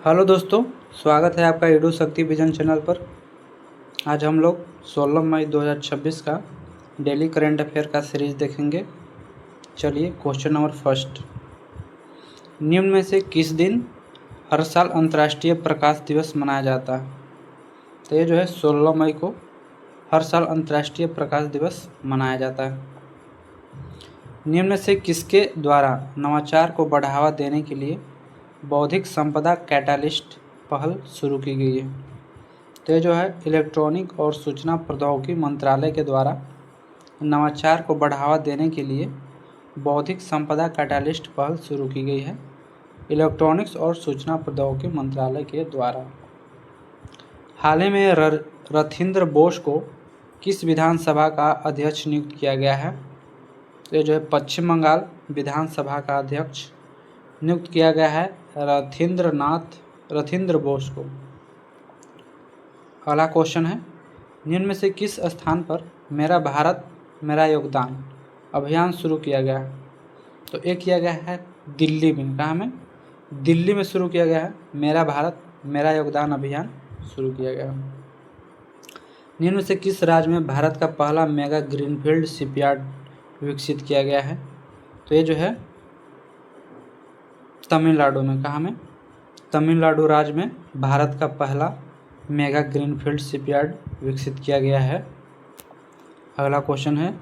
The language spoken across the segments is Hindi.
हेलो दोस्तों, स्वागत है आपका ईडू शक्ति विजन चैनल पर। आज हम लोग 16 मई 2026 का डेली करंट अफेयर का सीरीज देखेंगे। चलिए क्वेश्चन नंबर फर्स्ट, निम्न में से किस दिन हर साल अंतर्राष्ट्रीय प्रकाश दिवस मनाया जाता है? तो ये जो है 16 मई को हर साल अंतर्राष्ट्रीय प्रकाश दिवस मनाया जाता है। निम्न में से किसके द्वारा नवाचार को बढ़ावा देने के लिए बौद्धिक संपदा कैटालिस्ट पहल शुरू की गई है? तो ये जो है इलेक्ट्रॉनिक और सूचना प्रौद्योगिकी मंत्रालय के द्वारा नवाचार को बढ़ावा देने के लिए बौद्धिक संपदा कैटालिस्ट पहल शुरू की गई है, इलेक्ट्रॉनिक्स और सूचना प्रौद्योगिकी मंत्रालय के द्वारा। हाल ही में रथिंद्र बोस को किस विधानसभा का अध्यक्ष नियुक्त किया गया है? तो ये जो है पश्चिम बंगाल विधानसभा का अध्यक्ष नियुक्त किया गया है रथिंद्र बोस को। अगला क्वेश्चन है, निम्न में से किस स्थान पर मेरा भारत मेरा योगदान अभियान शुरू किया गया है? तो ये किया गया है दिल्ली में। कहाँ में? दिल्ली में शुरू किया गया है मेरा भारत मेरा योगदान अभियान शुरू किया गया है। निम्न में से किस राज्य में भारत का पहला मेगा ग्रीनफील्ड शिपयार्ड विकसित किया गया है? तो ये जो है तमिलनाडु में। कहाँ में? तमिलनाडु राज्य में भारत का पहला मेगा ग्रीनफील्ड शिपयार्ड विकसित किया गया है। अगला क्वेश्चन है,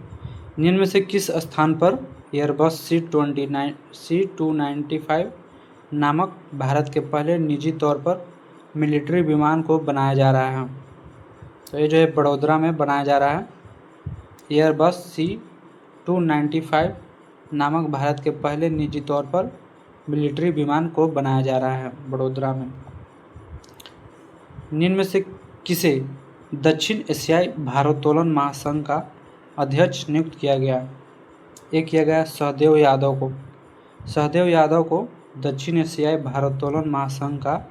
निम्न में से किस स्थान पर एयरबस C295 नामक भारत के पहले निजी तौर पर मिलिट्री विमान को बनाया जा रहा है? तो ये जो है बड़ौदा में बनाया जा रहा है। एयरबस C295 नामक भारत के पहले निजी तौर पर मिलिट्री विमान को बनाया जा रहा है बड़ौदा में। निम्न में से किसे दक्षिण एशियाई भारोत्तोलन महासंघ का अध्यक्ष नियुक्त किया गया? एक किया गया सहदेव यादव को। सहदेव यादव को दक्षिण एशियाई भारोत्तोलन महासंघ का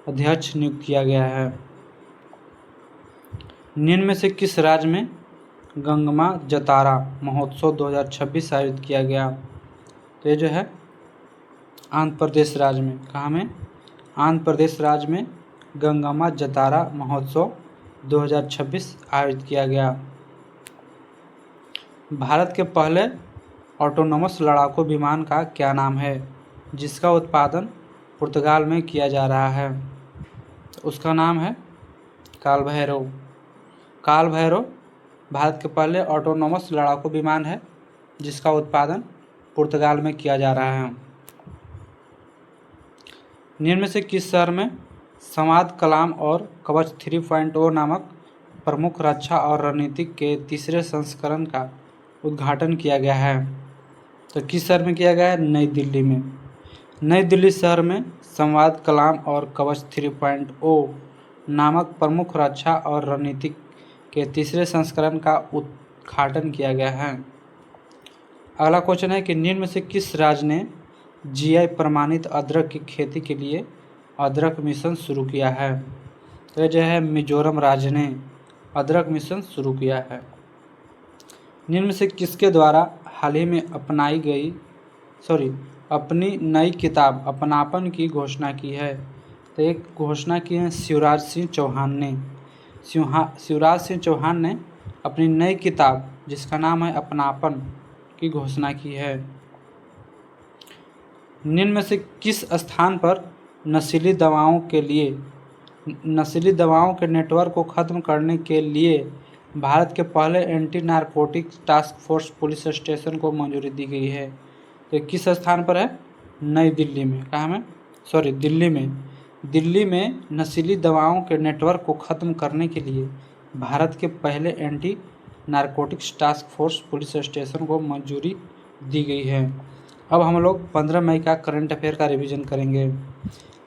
अध्यक्ष नियुक्त किया गया है। निम्न में से किस राज्य में गंगमा जतारा महोत्सव 2026 आयोजित किया गया? तो ये जो है आंध्र प्रदेश राज्य में। कहाँ में? आंध्र प्रदेश राज्य में गंगमा जतारा महोत्सव 2026 आयोजित किया गया। भारत के पहले ऑटोनोमस लड़ाकू विमान का क्या नाम है जिसका उत्पादन पुर्तगाल में किया जा रहा है? उसका नाम है काल भैरव। काल भैरव भारत के पहले ऑटोनोमस लड़ाकू विमान है जिसका उत्पादन पुर्तगाल में किया जा रहा है। निम्न में से किस शहर में संवाद कलाम और कवच 3.0 नामक प्रमुख रक्षा और रणनीतिक के तीसरे संस्करण का उद्घाटन किया गया है? तो किस शहर में किया गया है? नई दिल्ली में। नई दिल्ली शहर में संवाद कलाम और कवच 3.0 नामक प्रमुख रक्षा और रणनीतिक के तीसरे संस्करण का उद्घाटन किया गया है। अगला क्वेश्चन है कि निम्न में से किस राज्य ने GI प्रमाणित अदरक की खेती के लिए अदरक मिशन शुरू किया है? तो ये जो है मिजोरम राज्य ने अदरक मिशन शुरू किया है। निम्न में से किसके द्वारा हाल ही में अपनी नई किताब अपनापन की घोषणा की है? तो एक घोषणा की है शिवराज सिंह चौहान ने। शिवराज सिंह चौहान ने अपनी नई किताब जिसका नाम है अपनापन की घोषणा की है। निम्न में से किस स्थान पर नशीली दवाओं के नेटवर्क को ख़त्म करने के लिए भारत के पहले anti narcotic task force police station को मंजूरी दी गई है? तो किस स्थान पर है? नई दिल्ली में। कहाँ में? दिल्ली में। दिल्ली में नशीली दवाओं के नेटवर्क को ख़त्म करने के लिए भारत के पहले anti narcotics task force police station को मंजूरी दी गई है। अब हम लोग 15 मई का करंट अफेयर का रिवीजन करेंगे।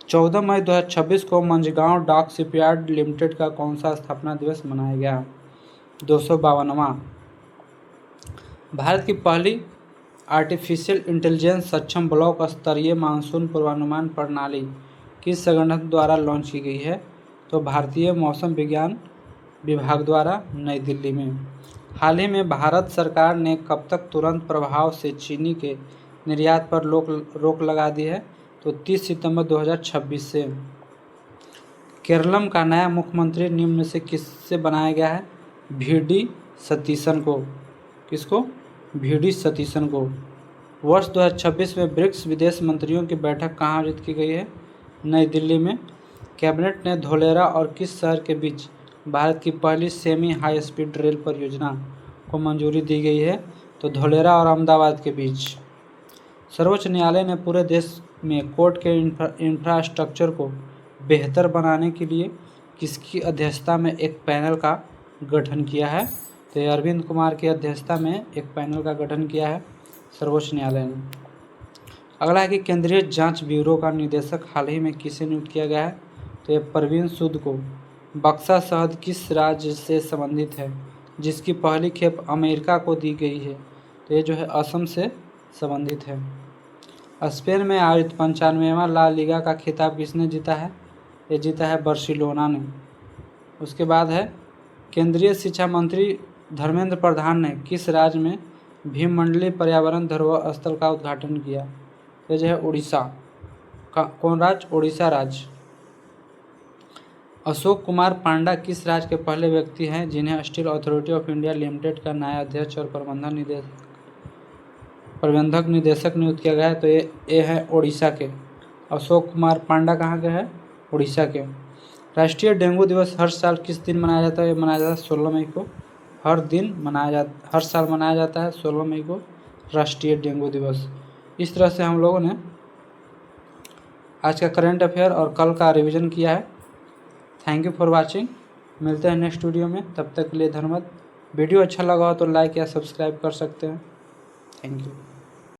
14 मई 2026 को मंझगांव डाक शिपयार्ड लिमिटेड का कौन सा स्थापना दिवस मनाया गया? 252वां। भारत की पहली आर्टिफिशियल इंटेलिजेंस सक्षम ब्लॉक स्तरीय मानसून पूर्वानुमान प्रणाली किस संगठन द्वारा लॉन्च की गई है? तो भारतीय मौसम विज्ञान विभाग द्वारा नई दिल्ली में। हाल ही में भारत सरकार ने कब तक तुरंत प्रभाव से चीनी के निर्यात पर रोक लगा दी है? तो 30 सितंबर 2026 से। केरलम का नया मुख्यमंत्री निम्न में से किससे बनाया गया है? वी.डी. सतीशन को। किसको? वी.डी. सतीशन को। वर्ष 2026 में ब्रिक्स विदेश मंत्रियों की बैठक कहाँ आयोजित की गई है? नई दिल्ली में। कैबिनेट ने धोलेरा और किस शहर के बीच भारत की पहली सेमी हाई स्पीड रेल परियोजना को मंजूरी दी गई है? तो धोलेरा और अहमदाबाद के बीच। सर्वोच्च न्यायालय ने पूरे देश में कोर्ट के इंफ्रास्ट्रक्चर को बेहतर बनाने के लिए किसकी अध्यक्षता में एक पैनल का गठन किया है? तो अरविंद कुमार की अध्यक्षता में एक पैनल का गठन किया है सर्वोच्च न्यायालय ने। अगला है कि केंद्रीय जांच ब्यूरो का निदेशक हाल ही में किसे नियुक्त किया गया है? तो ये परवीन सूद को। बक्सा शहद किस राज्य से संबंधित है जिसकी पहली खेप अमेरिका को दी गई है? तो ये जो है असम से संबंधित है। स्पेन में आयोजित 95वां ला लीगा का खिताब किसने जीता है? ये जीता है बार्सिलोना ने। उसके बाद है केंद्रीय शिक्षा मंत्री धर्मेंद्र प्रधान ने किस राज्य में भीममंडली पर्यावरण धरोहर स्थल का उद्घाटन किया? ये जो है उड़ीसा का। कौन राज्य? उड़ीसा राज्य। अशोक कुमार पांडा किस राज्य के पहले व्यक्ति हैं जिन्हें steel authority of India limited का नया अध्यक्ष और प्रबंधक निदेशक नियुक्त किया गया है? तो ये है उड़ीसा के। अशोक कुमार पांडा कहाँ के हैं? उड़ीसा के। राष्ट्रीय डेंगू दिवस हर साल किस दिन मनाया जाता है? ये मनाया जाता है 16 मई को। हर साल मनाया जाता है 16 मई को राष्ट्रीय डेंगू दिवस। इस तरह से हम लोगों ने आज का करंट अफेयर और कल का रिवीजन किया है। Thank you for watching. मिलते हैं नेक्स्ट वीडियो में, तब तक के लिए धन्यवाद। वीडियो अच्छा लगा हो तो लाइक या सब्सक्राइब कर सकते हैं। Thank you.